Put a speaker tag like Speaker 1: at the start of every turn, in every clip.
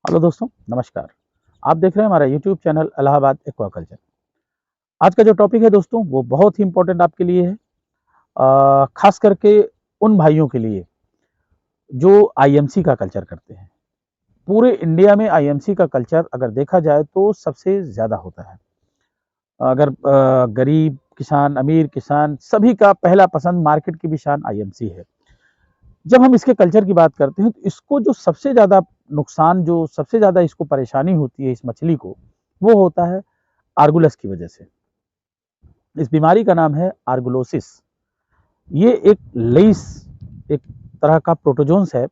Speaker 1: Hello दोस्तों, नमस्कार। आप देख रहे हैं हमारा यूट्यूब चैनल इलाहाबाद एक्वाकल्चर। आज का जो टॉपिक है दोस्तों वो बहुत ही इम्पोर्टेंट आपके लिए है, खास करके उन भाइयों के लिए जो आईएमसी का कल्चर करते हैं। पूरे इंडिया में आईएमसी का कल्चर अगर देखा जाए तो सबसे ज़्यादा होता है। अगर गरीब किसान, अमीर किसान सभी का पहला पसंद, मार्केट की भी शान आईएमसी है। जब हम इसके कल्चर की बात करते हैं तो इसको जो सबसे ज़्यादा नुकसान, जो सबसे ज़्यादा इसको परेशानी होती है इस मछली को, वो होता है आर्गुलस की वजह से। इस बीमारी का नाम है आर्गुलोसिस। ये एक लेइस, एक तरह का प्रोटोजोन्स है,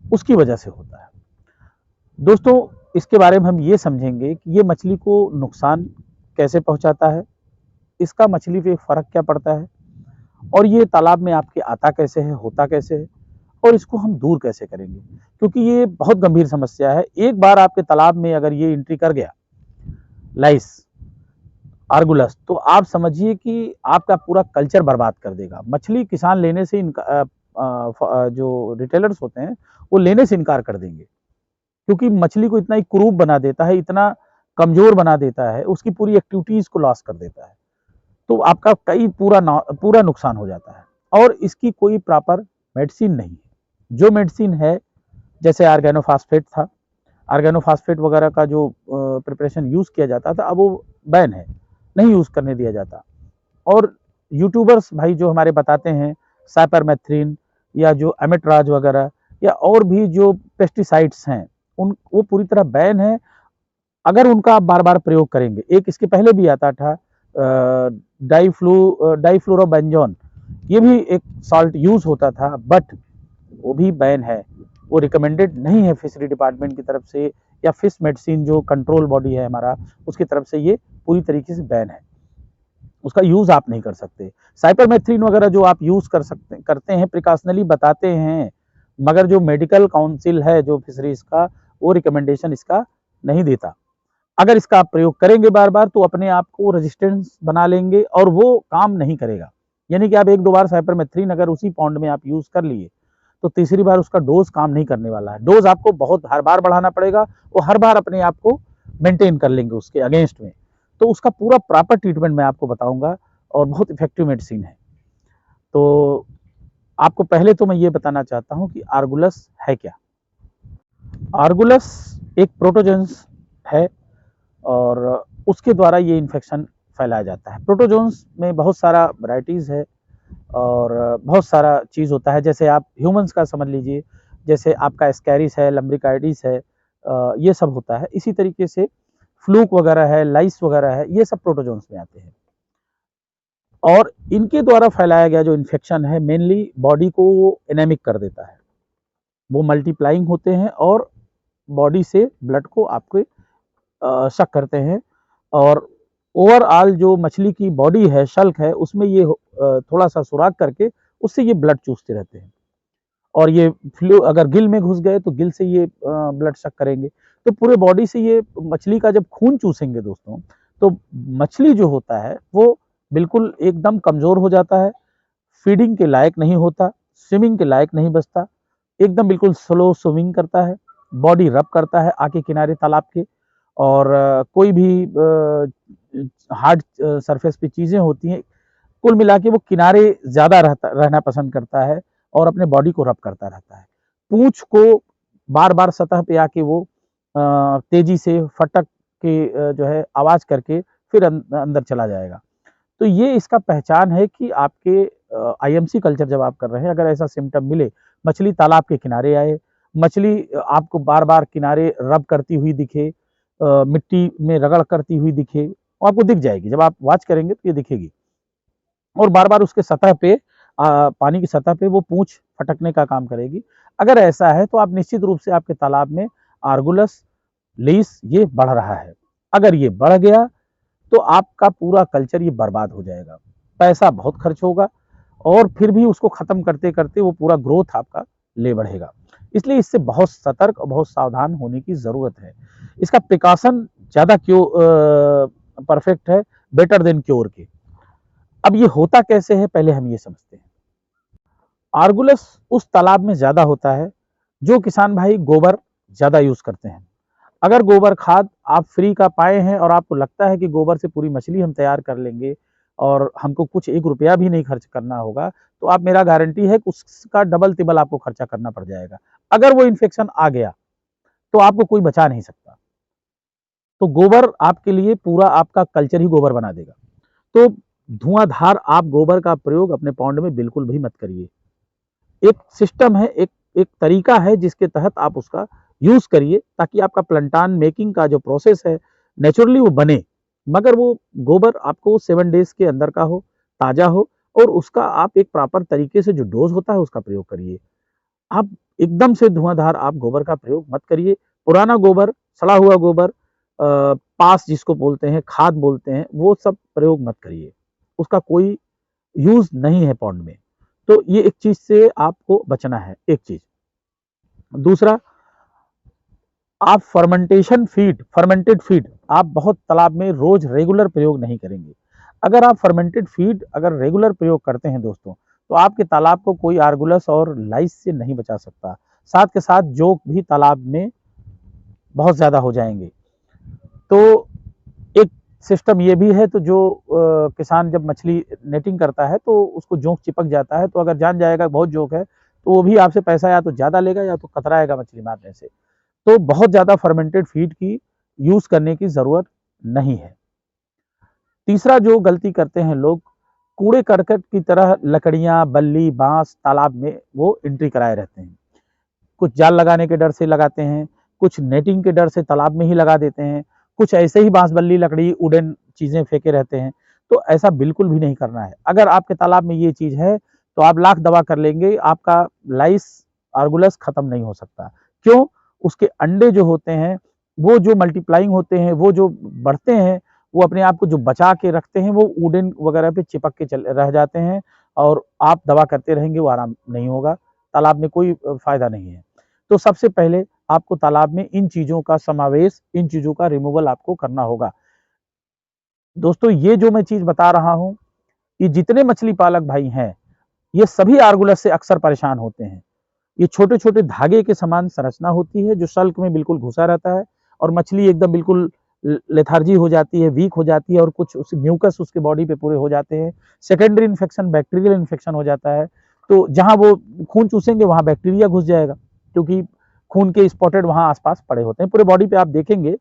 Speaker 1: उसकी वजह से होता है। दोस्तों, इसके बारे में हम ये समझेंगे कि ये मछली को नुकसान कैसे पहुंचाता है, इसका मछली पे फ़र्क क्या पड़ता है, और ये तालाब में आपके आता कैसे है, होता कैसे है, और इसको हम दूर कैसे करेंगे। क्योंकि ये बहुत गंभीर समस्या है। एक बार आपके तालाब में अगर ये एंट्री कर गया लाइस, आर्गुलस, तो आप समझिए कि आपका पूरा कल्चर बर्बाद कर देगा। मछली किसान लेने से जो रिटेलर्स होते हैं वो लेने से इनकार कर देंगे, क्योंकि मछली को इतना ही कुरूप बना देता है, इतना कमजोर बना देता है, उसकी पूरी एक्टिविटीज को लॉस कर देता है। तो आपका कई पूरा नुकसान हो जाता है, और इसकी कोई प्रॉपर मेडिसिन नहीं है। जो मेडिसिन है, जैसे आर्गेनोफॉस्फेट था, आर्गेनोफॉस्फेट वगैरह का जो प्रिपरेशन यूज किया जाता था, अब वो बैन है, नहीं यूज करने दिया जाता। और यूट्यूबर्स भाई जो हमारे बताते हैं साइपरमेथ्रिन या जो एमेट्राज वगैरह या और भी जो पेस्टिसाइड्स हैं, उन वो पूरी तरह बैन है। अगर उनका आप बार बार प्रयोग करेंगे, एक इसके पहले भी आता था डाइफ्लोरोबेंजोन, ये भी एक सॉल्ट यूज होता था, बट वो भी बैन है। वो रिकमेंडेड नहीं है फिशरी डिपार्टमेंट की तरफ से, या फिश मेडिसिन जो कंट्रोल बॉडी है हमारा, उसकी तरफ से ये पूरी तरीके से बैन है। उसका यूज आप नहीं कर सकते। साइपरमेथ्रिन वगैरह जो आप यूज करते हैं, प्रिकॉशनली बताते हैं, मगर जो मेडिकल काउंसिल है जो फिशरीज का, वो रिकमेंडेशन इसका नहीं देता। अगर इसका आप प्रयोग करेंगे बार बार तो अपने आप को रेजिस्टेंस बना लेंगे और वो काम नहीं करेगा। यानी कि आप एक दो बार साइपरमेथ्रिन अगर उसी पॉन्ड में आप यूज कर लिए तो तीसरी बार उसका डोज काम नहीं करने वाला है। डोज आपको बहुत हर बार बढ़ाना पड़ेगा, वो हर बार अपने आप को मेंटेन कर लेंगे उसके अगेंस्ट में। तो उसका पूरा प्रॉपर ट्रीटमेंट मैं आपको बताऊंगा, और बहुत इफेक्टिव मेडिसिन है। तो आपको पहले तो मैं ये बताना चाहता हूं कि आर्गुलस है क्या। आर्गुलस एक प्रोटोजोन्स है, और उसके द्वारा ये इन्फेक्शन फैलाया जाता है। प्रोटोजोन्स में बहुत सारा वैरायटीज है, और बहुत सारा चीज़ होता है। जैसे आप ह्यूमंस का समझ लीजिए, जैसे आपका स्कैरिस है, लम्ब्रिकाइडिस है, ये सब होता है। इसी तरीके से फ्लूक वगैरह है, लाइस वगैरह है, ये सब प्रोटोजोन्स में आते हैं। और इनके द्वारा फैलाया गया जो इन्फेक्शन है, मेनली बॉडी को वो एनेमिक कर देता है। वो मल्टीप्लाइंग होते हैं और बॉडी से ब्लड को आपके शक करते हैं, और ओवरऑल जो मछली की बॉडी है, शल्क है, उसमें ये थोड़ा सा सुराख करके उससे ये ब्लड चूसते रहते हैं। और ये फ्लू अगर गिल में घुस गए तो गिल से ये ब्लड शक करेंगे। तो पूरे बॉडी से ये मछली का जब खून चूसेंगे दोस्तों, तो मछली जो होता है वो बिल्कुल एकदम कमजोर हो जाता है, फीडिंग के लायक नहीं होता, स्विमिंग के लायक नहीं बचता, एकदम बिल्कुल स्लो स्विमिंग करता है, बॉडी रब करता है आके किनारे तालाब के। और कोई भी हार्ड सरफेस पे चीज़ें होती हैं, कुल मिला के वो किनारे ज़्यादा रहना पसंद करता है, और अपने बॉडी को रब करता रहता है। पूँछ को बार-बार सतह पे आके वो तेज़ी से फटक के जो है आवाज़ करके फिर अंदर चला जाएगा। तो ये इसका पहचान है कि आपके आईएमसी कल्चर जब आप कर रहे हैं, अगर ऐसा सिम्पटम मिले, मछली तालाब के किनारे आए, मछली आपको बार-बार किनारे रब करती हुई दिखे, मिट्टी में रगड़ करती हुई दिखे, वो आपको दिख जाएगी। जब आप वॉच करेंगे तो ये दिखेगी। और बार-बार उसके सतह पे पानी की सतह पे वो पूँछ फटकने का काम करेगी। अगर ऐसा है तो आप निश्चित रूप से आपके तालाब में आर्गुलस लीस ये बढ़ रहा है। अगर ये बढ़ गया तो आपका पूरा कल्चर ये बर्बाद हो जाएगा। पैसा बहुत खर्च होगा, और फिर भी उसको खत्म करते-करते वो पूरा ग्रोथ आपका ले बढ़ेगा। इसलिए इससे बहुत सतर्क और बहुत सावधान होने की ज़रूरत है। इसका प्रिकॉशन ज़्यादा परफेक्ट है, बेटर देन क्योर के। अब ये होता कैसे है, पहले हम ये समझते हैं। आर्गुलस उस तालाब में ज़्यादा होता है जो किसान भाई गोबर ज़्यादा यूज़ करते हैं। अगर गोबर खाद आप फ्री का पाए हैं और आपको लगता है कि गोबर से पूरी मछली हम तैयार कर लेंगे और हमको कुछ 1 रुपया भी नहीं खर्च करना होगा, तो आप मेरा गारंटी है कि उसका डबल तिबल आपको खर्चा करना पड़ जाएगा। अगर वो इन्फेक्शन आ गया, तो आपको कोई बचा नहीं सकता। तो गोबर आपके लिए पूरा आपका कल्चर ही गोबर बना देगा। तो धुआंधार आप गोबर का प्रयोग अपने पॉन्ड में बिल्कुल भी मत करिए। एक सिस्टम है, एक तरीका है जिसके तहत आप उसका यूज करिए ताकि आपका प्लांटान मेकिंग का जो प्रोसेस है नेचुरली वो बने, मगर वो गोबर आपको 7 डेज के अंदर का हो, ताजा हो, और उसका आप एक प्रॉपर तरीके से जो डोज होता है उसका प्रयोग करिए। आप एकदम से धुआंधार आप गोबर का प्रयोग मत करिए। पुराना गोबर, सड़ा हुआ गोबर, पास जिसको बोलते हैं, खाद बोलते हैं, वो सब प्रयोग मत करिए। उसका कोई यूज नहीं है पॉन्ड में। तो ये एक चीज से आपको बचना है, एक चीज। दूसरा, आप फर्मेंटेड फीड आप बहुत तालाब में रोज रेगुलर प्रयोग नहीं करेंगे। अगर आप फर्मेंटेड फीड अगर रेगुलर प्रयोग करते हैं दोस्तों, तो आपके तालाब को कोई आर्गुलस और लाइस से नहीं बचा सकता। साथ के साथ जोक भी तालाब में बहुत ज्यादा हो जाएंगे। तो एक सिस्टम ये भी है, तो जो किसान जब मछली नेटिंग करता है तो उसको जोंक चिपक जाता है, तो अगर जान जाएगा बहुत जोंक है, तो वो भी आपसे पैसा या तो ज़्यादा लेगा या तो कतराएगा मछली मारने से। तो बहुत ज़्यादा फर्मेंटेड फीड की यूज़ करने की ज़रूरत नहीं है। तीसरा जो गलती करते हैं लोग, कूड़े करकट की तरह लकड़ियाँ, बल्ली, बांस तालाब में वो एंट्री कराए रहते हैं। कुछ जाल लगाने के डर से लगाते हैं, कुछ नेटिंग के डर से तालाब में ही लगा देते हैं, कुछ ऐसे ही बांस, बल्ली, लकड़ी, वुडन चीजें फेंके रहते हैं। तो ऐसा बिल्कुल भी नहीं करना है। अगर आपके तालाब में ये चीज है तो आप लाख दवा कर लेंगे, आपका लाइस आर्गुलस खत्म नहीं हो सकता। क्यों? उसके अंडे जो होते हैं वो जो मल्टीप्लाइंग होते हैं, वो जो बढ़ते हैं, वो अपने आप को जो बचा के रखते हैं, वो वुडन वगैरह पे चिपक के रह जाते हैं, और आप दवा करते रहेंगे वो आराम नहीं होगा। तालाब में कोई फायदा नहीं है। तो सबसे पहले आपको तालाब में इन चीजों का समावेश, इन चीजों का रिमूवल आपको करना होगा। दोस्तों, ये जो मैं चीज बता रहा हूं, ये जितने मछली पालक भाई हैं, ये सभी आर्गुलस से अक्सर परेशान होते हैं। ये छोटे छोटे धागे के समान संरचना होती है जो सल्क में बिल्कुल घुसा रहता है, और मछली एकदम बिल्कुल लेथार्जी हो जाती है, वीक हो जाती है, और कुछ उस म्यूकस उसके बॉडी पे पूरे हो जाते हैं। सेकेंडरी इन्फेक्शन, बैक्टीरियल इन्फेक्शन हो जाता है। तो जहां वो खून चूसेंगे वहां बैक्टीरिया घुस जाएगा, क्योंकि खून के स्पॉटेड वहां आसपास पड़े होते हैं। पूरे बॉडी पे आप देखेंगे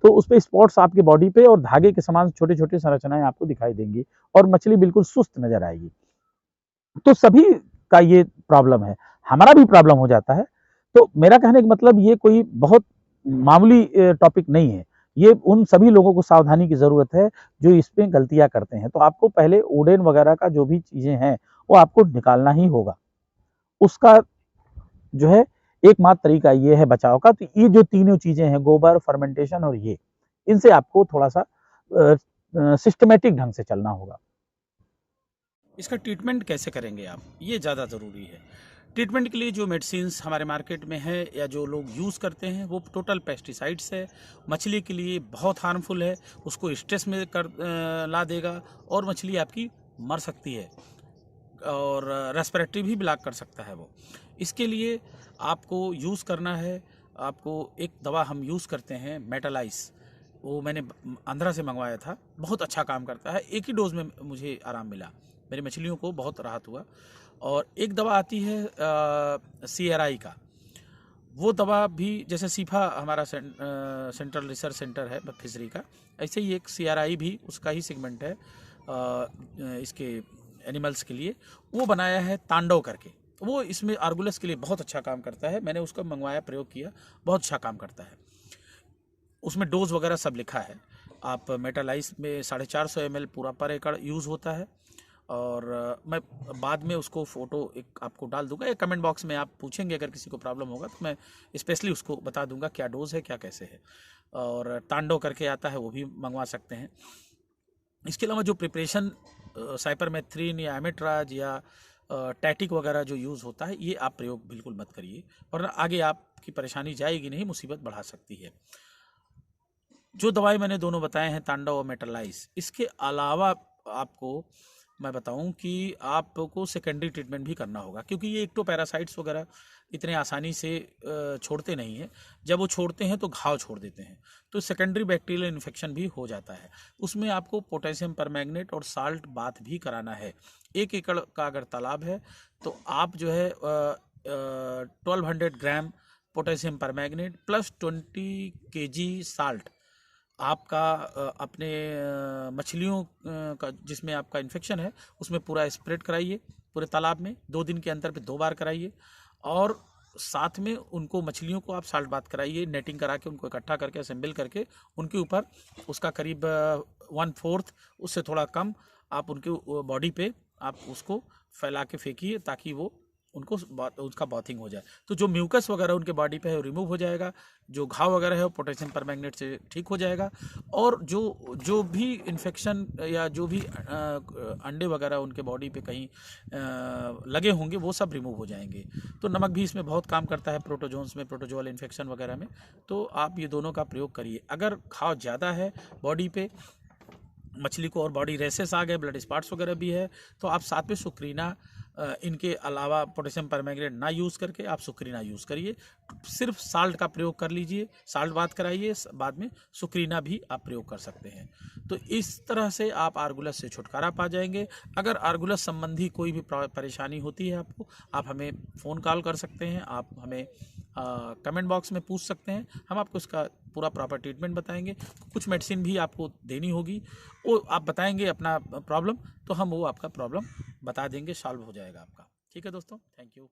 Speaker 1: तो उस पे स्पॉट्स आपके बॉडी पे और धागे के समान छोटे छोटे संरचनाएं आपको दिखाई देंगी, और मछली बिल्कुल सुस्त नजर आएगी। तो सभी का ये प्रॉब्लम है, हमारा भी प्रॉब्लम हो जाता है। तो मेरा कहने का मतलब ये कोई बहुत मामूली टॉपिक नहीं है। ये उन सभी लोगों को सावधानी की ज़रूरत है जो इसमें गलतियाँ करते हैं। तो आपको पहले ओडेन वगैरह का जो भी चीज़ें हैं, वो आपको निकालना ही होगा। उसका जो है एकमात्र तरीका ये है बचाव का। तो ये जो तीनों चीज़ें हैं, गोबर, फर्मेंटेशन और ये, इनसे आपको थोड़ा-सा सिस्टमैटिक ढंग से चलना होगा।
Speaker 2: इसका ट्रीटमेंट कैसे करेंगे आप, ये ज़्यादा ज़रूरी है। ट्रीटमेंट के लिए जो मेडिसिन्स हमारे मार्केट में है या जो लोग यूज़ करते हैं वो टोटल पेस्टिसाइड्स है। मछली के लिए बहुत हार्मफुल है, उसको स्ट्रेस में ला देगा, और मछली आपकी मर सकती है, और रेस्पिरेटरी भी ब्लॉक कर सकता है वो। इसके लिए आपको यूज़ करना है, आपको एक दवा हम यूज़ करते हैं मेटालाइस, वो मैंने आंध्रा से मंगवाया था, बहुत अच्छा काम करता है। एक ही डोज में मुझे आराम मिला, मेरी मछलियों को बहुत राहत हुआ। और एक दवा आती है CRI का, वो दवा भी जैसे सीफा हमारा सेंट्रल रिसर्च सेंटर है फिशरी का, ऐसे ही एक CRI भी उसका ही सेगमेंट है इसके एनिमल्स के लिए। वो बनाया है तांडव करके, वो इसमें आर्गुलस के लिए बहुत अच्छा काम करता है। मैंने उसका मंगवाया, प्रयोग किया, बहुत अच्छा काम करता है। उसमें डोज वगैरह सब लिखा है। आप मेटालाइस में 450 ml पूरा पर एकड़ यूज़ होता है। और मैं बाद में उसको फ़ोटो एक आपको डाल दूंगा, या कमेंट बॉक्स में आप पूछेंगे अगर किसी को प्रॉब्लम होगा तो मैं स्पेशली उसको बता दूंगा क्या डोज़ है, क्या कैसे है। और तांडव करके आता है, वो भी मंगवा सकते हैं। इसके अलावा जो प्रिपरेशन साइपरमेथ्रिन या एमेट्राज या टैटिक वगैरह जो यूज़ होता है, ये आप प्रयोग बिल्कुल मत करिए, वरना आगे आपकी परेशानी जाएगी नहीं, मुसीबत बढ़ा सकती है। जो दवाई मैंने दोनों बताए हैं, तांडव और मेटालाइस, इसके अलावा आपको मैं बताऊं कि आपको सेकेंडरी ट्रीटमेंट भी करना होगा, क्योंकि ये एक्टो पैरासाइट्स वगैरह इतने आसानी से छोड़ते नहीं हैं। जब वो छोड़ते हैं तो घाव छोड़ देते हैं, तो सेकेंडरी बैक्टीरियल इन्फेक्शन भी हो जाता है। उसमें आपको पोटेशियम परमैंगनेट और साल्ट बाथ भी कराना है। 1 एकड़ का अगर तालाब है तो आप जो है 1200 gram potassium permanganate plus 20 kg salt आपका अपने मछलियों का जिसमें आपका इन्फेक्शन है उसमें पूरा स्प्रेड कराइए पूरे तालाब में। 2 दिन के अंतर पे 2 बार कराइए, और साथ में उनको मछलियों को आप साल्ट बाथ कराइए, नेटिंग करा के उनको इकट्ठा करके असेंबल करके उनके ऊपर उसका करीब 1/4 उससे थोड़ा कम आप उनके बॉडी पे आप उसको फैला के फेंकिए, ताकि वो उनको उसका बॉथिंग हो जाए। तो जो म्यूकस वगैरह उनके बॉडी पे है वो रिमूव हो जाएगा, जो घाव वगैरह है वो पोटेशियम परमैंगनेट से ठीक हो जाएगा, और जो भी इन्फेक्शन या जो भी अंडे वगैरह उनके बॉडी पे कहीं लगे होंगे वो सब रिमूव हो जाएंगे। तो नमक भी इसमें बहुत काम करता है, प्रोटोजोन्स में, प्रोटोजोअल इन्फेक्शन वगैरह में। तो आप ये दोनों का प्रयोग करिए। अगर घाव ज़्यादा है बॉडी पे, मछली को और बॉडी रेसेस आ गए, ब्लड स्पॉट्स वगैरह भी है, तो आप साथ में सुक्रीना इनके अलावा पोटेशियम परमैंगनेट ना यूज़ करके आप सुक्रीना यूज़ करिए। सिर्फ साल्ट का प्रयोग कर लीजिए, साल्ट बात कराइए, बाद में सुक्रीना भी आप प्रयोग कर सकते हैं। तो इस तरह से आप आर्गुलस से छुटकारा पा जाएंगे। अगर आर्गुलस संबंधी कोई भी परेशानी होती है आपको, आप हमें फ़ोन कॉल कर सकते हैं, आप हमें कमेंट बॉक्स में पूछ सकते हैं, हम आपको इसका पूरा प्रॉपर ट्रीटमेंट बताएंगे। कुछ मेडिसिन भी आपको देनी होगी, वो आप बताएंगे अपना प्रॉब्लम, तो हम वो आपका प्रॉब्लम बता देंगे, सॉल्व हो जाएगा आपका। ठीक है दोस्तों, थैंक यू।